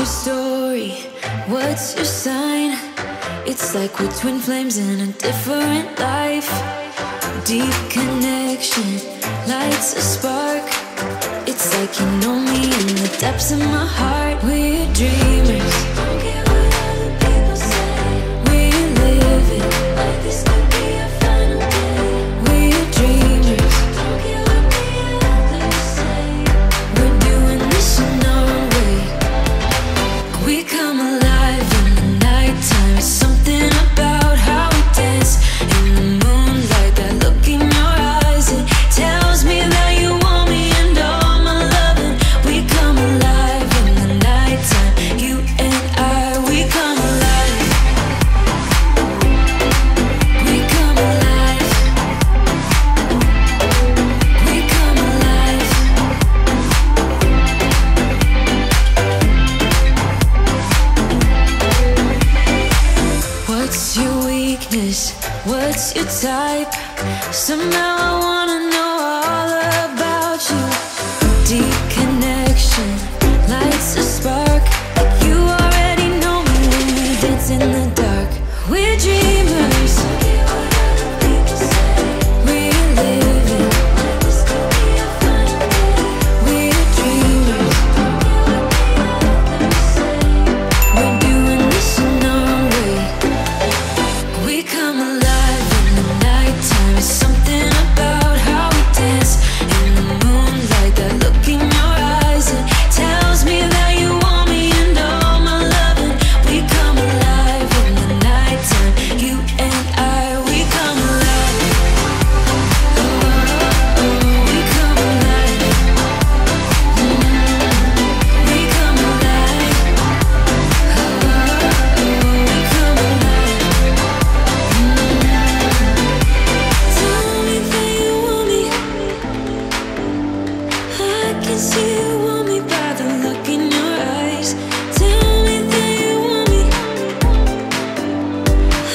story? What's your sign? It's like we're twin flames in a different life. Deep connection lights a spark. It's like you know me in the depths of my heart. We're dreamers. Don't care what other people say. We live it like this could be a final day. We're dreamers. Don't care what the others say. We're doing this in our way. We come alive in the nighttime. It's something about how we dance in the moonlight. That look in your eyes, it tells me that you want me and all my loving. We come alive in the nighttime. You and I, we come alive. We come alive. We come alive. What's your weakness? What's your type? Somehow I wanna know all about you. Deep connection lights a spark. You already know me when we dance in the dark. We're dreamers. We live it like this could be a final day. We're dreamers. We're doing this in our way. We come alive in the nighttime. It's something about how we dance in the moonlight. That look in your eyes, it tells me that you want me and all my loving. We come alive in the nighttime. You and I, we come alive. Oh, we come alive. We come alive. Oh, we come alive. Tell me that you want me. I can see you want me by the look in your eyes. Tell me that you want me.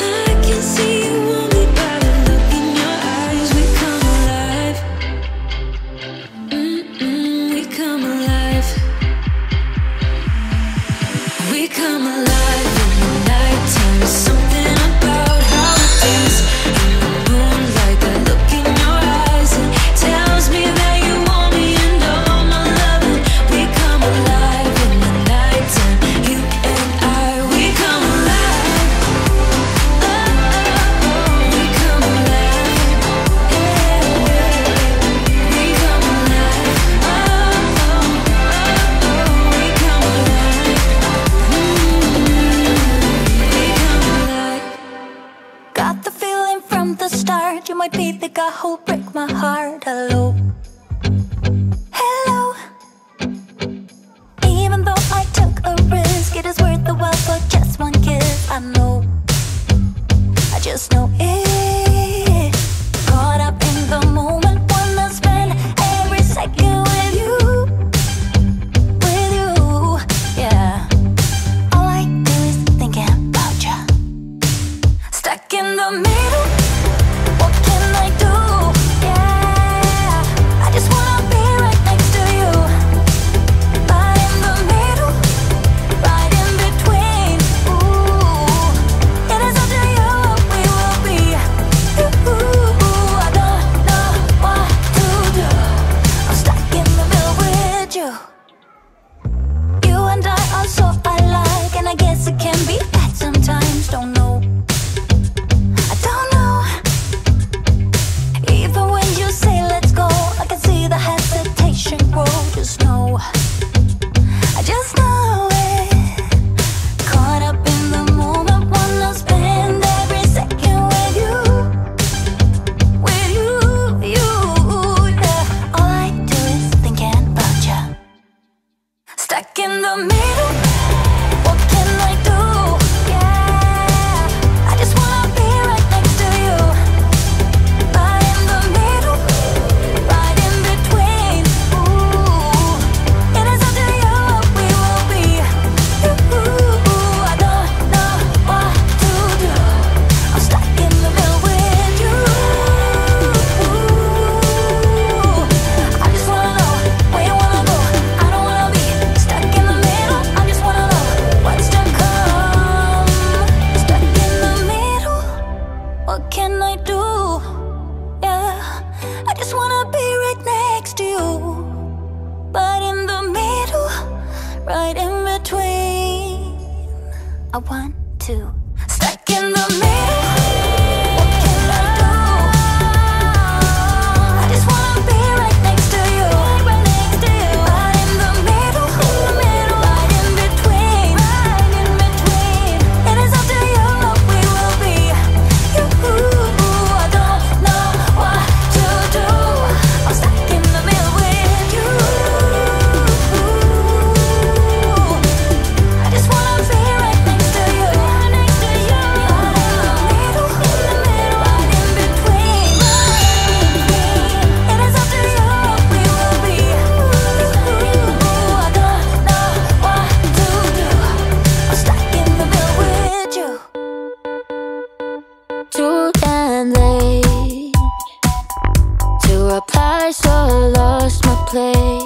I can see you want me by the look in your eyes. We come alive. We come alive. We come alive in the nighttime. It's something about how we dance in the moonlight. That look in your eyes, it tells me that you want me and all my loving. We come alive in the nighttime. You and I, we come alive. Oh, we come alive. We come alive. We come alive. Got the feeling from the start you might be the guy who'll break my heart. Hello, hello. Even though I took a risk, it is worth the while for just one kiss. I know, I just know it. Caught up in the moment, wanna spend every second with you, yeah. All I do is thinking about you. Stuck in the middle, what can I do? Yeah, I just wanna be right next to you. Right in the middle, right in between. Ooh, it is up to you, we will be. Ooh, I don't know what to do. I'm stuck in the middle with you. You and I are so alike, and I guess it can be bad sometimes. Don't know. I don't know I want to. Stuck in the middle. What can I do? I just wanna be right next to you. Right next to you. Right in the middle. Right in between. Right in between. It is up to you what we will be. You, I don't know what to do. I'm stuck in the middle with you. I just wanna be right next to you. Right next to you. Right in the middle. Right in between. It is up to you what we will be. I don't know what to do. I'm stuck in the middle with you. Too damn late to reply, so I lost my place.